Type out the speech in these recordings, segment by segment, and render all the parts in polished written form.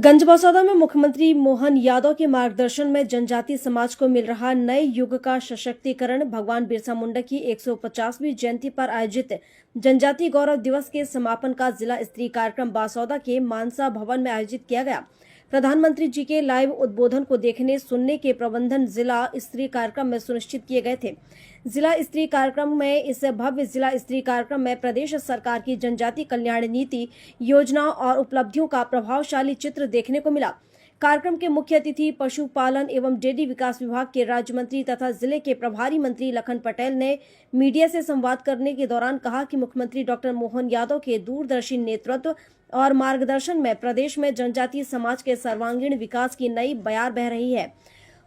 गंजबसौदा में मुख्यमंत्री मोहन यादव के मार्गदर्शन में जनजातीय समाज को मिल रहा नए युग का सशक्तिकरण। भगवान बिरसा मुंडा की 150वीं जयंती पर आयोजित जनजातीय गौरव दिवस के समापन का जिला स्तरीय कार्यक्रम बासौदा के मानसा भवन में आयोजित किया गया। प्रधानमंत्री जी के लाइव उद्बोधन को देखने सुनने के प्रबंधन जिला स्तरीय कार्यक्रम में सुनिश्चित किए गए थे। जिला स्तरीय कार्यक्रम में इस भव्य जिला स्तरीय कार्यक्रम में प्रदेश सरकार की जनजातीय कल्याण नीति, योजनाओं और उपलब्धियों का प्रभावशाली चित्र देखने को मिला। कार्यक्रम के मुख्य अतिथि पशुपालन एवं डेयरी विकास विभाग के राज्य मंत्री तथा जिले के प्रभारी मंत्री लखन पटेल ने मीडिया से संवाद करने के दौरान कहा कि मुख्यमंत्री डॉक्टर मोहन यादव के दूरदर्शी नेतृत्व और मार्गदर्शन में प्रदेश में जनजातीय समाज के सर्वांगीण विकास की नई बयार बह रही है।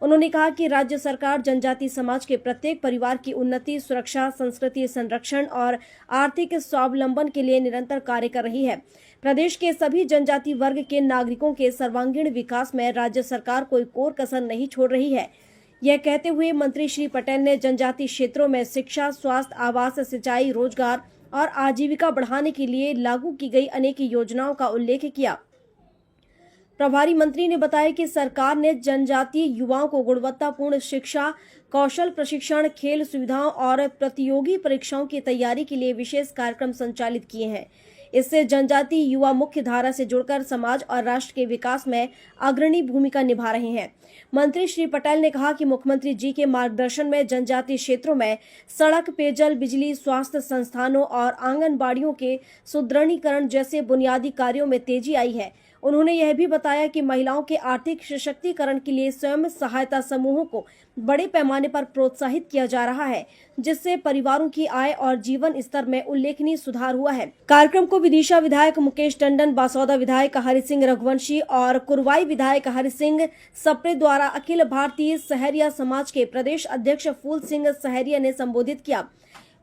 उन्होंने कहा कि राज्य सरकार जनजातीय समाज के प्रत्येक परिवार की उन्नति, सुरक्षा, संस्कृति संरक्षण और आर्थिक स्वावलंबन के लिए निरंतर कार्य कर रही है। प्रदेश के सभी जनजातीय वर्ग के नागरिकों के सर्वांगीण विकास में राज्य सरकार कोई कोर कसर नहीं छोड़ रही है। यह कहते हुए मंत्री श्री पटेल ने जनजातीय क्षेत्रों में शिक्षा, स्वास्थ्य, आवास, सिंचाई, रोजगार और आजीविका बढ़ाने के लिए लागू की गई अनेक योजनाओं का उल्लेख किया। प्रभारी मंत्री ने बताया कि सरकार ने जनजातीय युवाओं को गुणवत्तापूर्ण शिक्षा, कौशल प्रशिक्षण, खेल सुविधाओं और प्रतियोगी परीक्षाओं की तैयारी के लिए विशेष कार्यक्रम संचालित किए हैं। इससे जनजातीय युवा मुख्य धारा से जुड़कर समाज और राष्ट्र के विकास में अग्रणी भूमिका निभा रहे हैं। मंत्री श्री पटेल ने कहा कि मुख्यमंत्री जी के मार्गदर्शन में जनजातीय क्षेत्रों में सड़क, पेयजल, बिजली, स्वास्थ्य संस्थानों और आंगनबाड़ियों के सुदृढ़ीकरण जैसे बुनियादी कार्यों में तेजी आई है। उन्होंने यह भी बताया कि महिलाओं के आर्थिक सशक्तिकरण के लिए स्वयं सहायता समूहों को बड़े पैमाने पर प्रोत्साहित किया जा रहा है, जिससे परिवारों की आय और जीवन स्तर में उल्लेखनीय सुधार हुआ है। कार्यक्रम को विदिशा विधायक मुकेश टंडन, बासौदा विधायक हरि सिंह रघुवंशी और कुरवाई विधायक हरि सिंह सप्रे द्वारा अखिल भारतीय सहरिया समाज के प्रदेश अध्यक्ष फूल सिंह सहरिया ने संबोधित किया।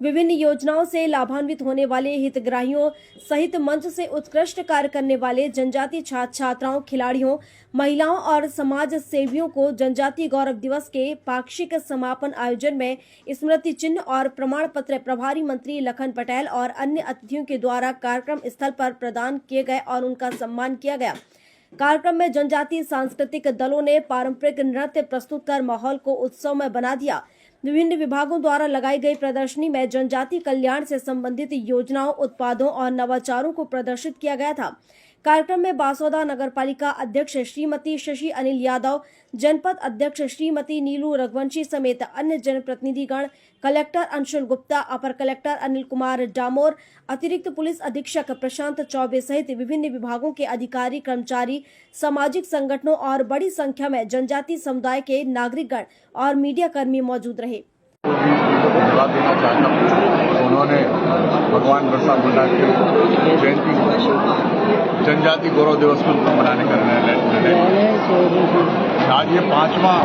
विभिन्न योजनाओं से लाभान्वित होने वाले हितग्राहियों सहित मंच से उत्कृष्ट कार्य करने वाले जनजातीय छात्र छात्राओं, खिलाड़ियों, महिलाओं और समाज सेवियों को जनजातीय गौरव दिवस के पाक्षिक समापन आयोजन में स्मृति चिन्ह और प्रमाण पत्र प्रभारी मंत्री लखन पटेल और अन्य अतिथियों के द्वारा कार्यक्रम स्थल पर प्रदान किए गए और उनका सम्मान किया गया। कार्यक्रम में जनजातीय सांस्कृतिक दलों ने पारंपरिक नृत्य प्रस्तुत कर माहौल को उत्सव में बना दिया। विभिन्न विभागों द्वारा लगाई गई प्रदर्शनी में जनजातीय कल्याण से संबंधित योजनाओं, उत्पादों और नवाचारों को प्रदर्शित किया गया था। कार्यक्रम में बासौदा नगरपालिका अध्यक्ष श्रीमती शशि अनिल यादव, जनपद अध्यक्ष श्रीमती नीलू रघुवंशी समेत अन्य जनप्रतिनिधिगण, कलेक्टर अंशुल गुप्ता, अपर कलेक्टर अनिल कुमार डामोर, अतिरिक्त पुलिस अधीक्षक प्रशांत चौबे सहित विभिन्न विभागों के अधिकारी, कर्मचारी, सामाजिक संगठनों और बड़ी संख्या में जनजातीय समुदाय के नागरिकगण और मीडिया कर्मी मौजूद रहे। धन्यवाद देना चाहता हूँ। उन्होंने भगवान बिरसा मुंडा की जयंती जनजातीय गौरव दिवस को मनाने का निर्णय। आज ये 5वां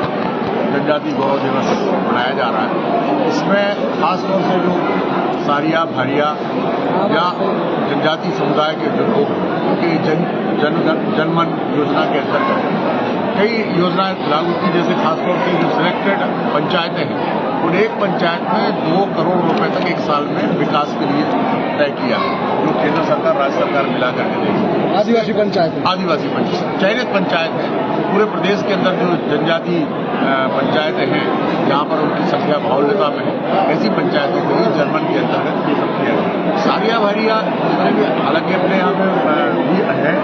जनजातीय गौरव दिवस मनाया जा रहा है। इसमें खास तौर से जो सारिया, भारिया या जनजातीय समुदाय के जो लोग उनके जनमन योजना के अंतर्गत कई योजनाएं लागू की, जैसे खासतौर से जो सिलेक्टेड पंचायतें हैं उन एक पंचायत में 2 करोड़ रुपए तक एक साल में विकास के लिए तय किया है, जो केंद्र सरकार, राज्य सरकार मिला करके देगी। आदिवासी पंचायत चयनित पंचायत है। पूरे प्रदेश के अंदर जो जनजातीय पंचायतें हैं जहाँ पर उनकी संख्या बाहुल्यता में है, ऐसी पंचायतों के लिए जर्मन के अंतर्गत ये सब किया गया। सारिया भारिया जितने भी हालांकि अपने यहाँ पे भी है,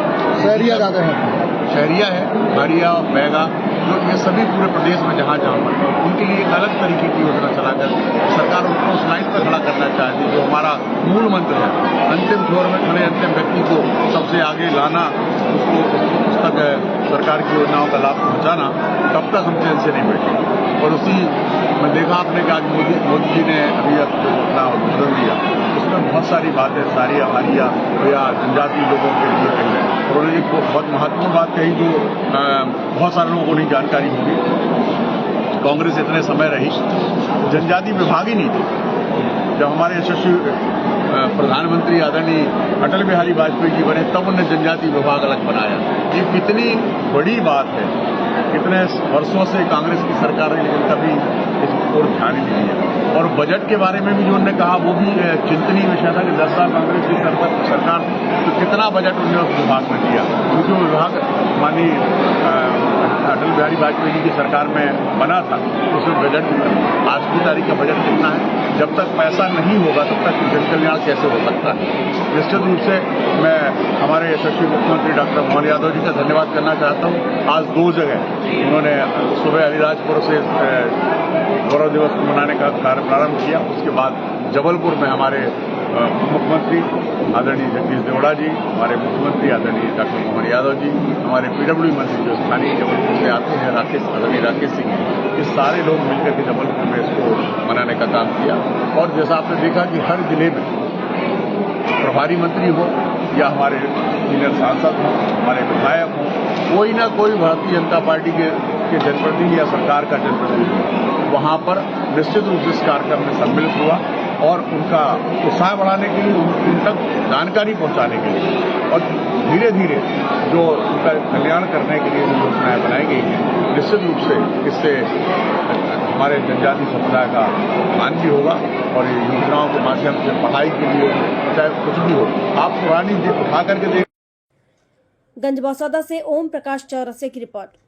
शहरिया ज़्यादा है, शहरिया है, भारिया और बैगा, जो ये सभी पूरे प्रदेश में जहाँ जहाँ पर उनके लिए एक अलग तरीके की योजना चलाकर सरकार उनको उस लाइन पर खड़ा करना चाहती है, जो हमारा मूल मंत्र है। अंतिम छोर में खड़े अंतिम व्यक्ति को सबसे आगे लाना, उसको उस तक सरकार की योजनाओं का लाभ पहुँचाना, तब तक हम चैन से नहीं बैठे। और उसी में देखा आपने कि आज मोदी जी ने अभी अपना उद्बोधन दिया, उसमें बहुत सारी बातें सारिया, भारिया या जनजातीय लोगों के लिए कही है। और उन्होंने एक बहुत महत्वपूर्ण बात कही जो बहुत सारे लोगों को नहीं जानकारी होगी। कांग्रेस इतने समय रही, जनजातीय विभाग ही नहीं थे। जब हमारे यशस्वी प्रधानमंत्री आदरणीय अटल बिहारी वाजपेयी जी बने, तब उन्होंने जनजातीय विभाग अलग बनाया। ये कितनी बड़ी बात है। कितने वर्षों से कांग्रेस की सरकार रही, लेकिन कभी इस ओर ध्यान ही नहीं दिया। और बजट के बारे में भी जो उन्होंने कहा वो भी चिंतनीय विषय था कि 10 साल कांग्रेस की सरकार तो कितना बजट उन्होंने उस विभाग में दिया, क्योंकि वो विभाग माननीय अटल बिहारी वाजपेयी जी की सरकार में बना था, उसमें बजट भी था। आज की तारीख का बजट कितना है? जब तक पैसा नहीं होगा तब तक जन कल्याण कैसे हो सकता है? निश्चित रूप से मैं हमारे यशस्वी मुख्यमंत्री डॉक्टर मोहन यादव जी का धन्यवाद करना चाहता हूँ। आज 2 जगह उन्होंने सुबह अलीराजपुर से गौरव दिवस को मनाने का कार्य प्रारंभ किया। उसके बाद जबलपुर में हमारे मुख्यमंत्री आदरणीय जगदीश देवड़ा जी, हमारे मुख्यमंत्री आदरणीय डॉक्टर मोहन यादव जी, हमारे पीडब्ल्यू मंत्री जो स्थानीय जबलपुर से आते हैं आदरणीय राकेश सिंह, ये सारे लोग मिलकर के जबलपुर में इसको मनाने का काम किया। और जैसा आपने देखा कि हर जिले में प्रभारी मंत्री हो या हमारे सीनियर सांसद हों, हमारे विधायक हों, कोई ना कोई भारतीय जनता पार्टी के जनप्रतिनिधि या सरकार का जनप्रतिनिधि वहाँ पर निश्चित रूप से इस कार्यक्रम में सम्मिलित हुआ और उनका उत्साह बढ़ाने के लिए, उन तक जानकारी पहुंचाने के लिए और धीरे धीरे जो उनका कल्याण करने के लिए जो योजनाएं बनाई गई हैं, निश्चित रूप से इससे हमारे जनजाति समुदाय का मान भी होगा। और ये योजनाओं के माध्यम से पढ़ाई के लिए चाहे कुछ भी हो, आप पुरानी उठा करके देख। गंजबौसौदा से ओम प्रकाश चौरसिया की रिपोर्ट।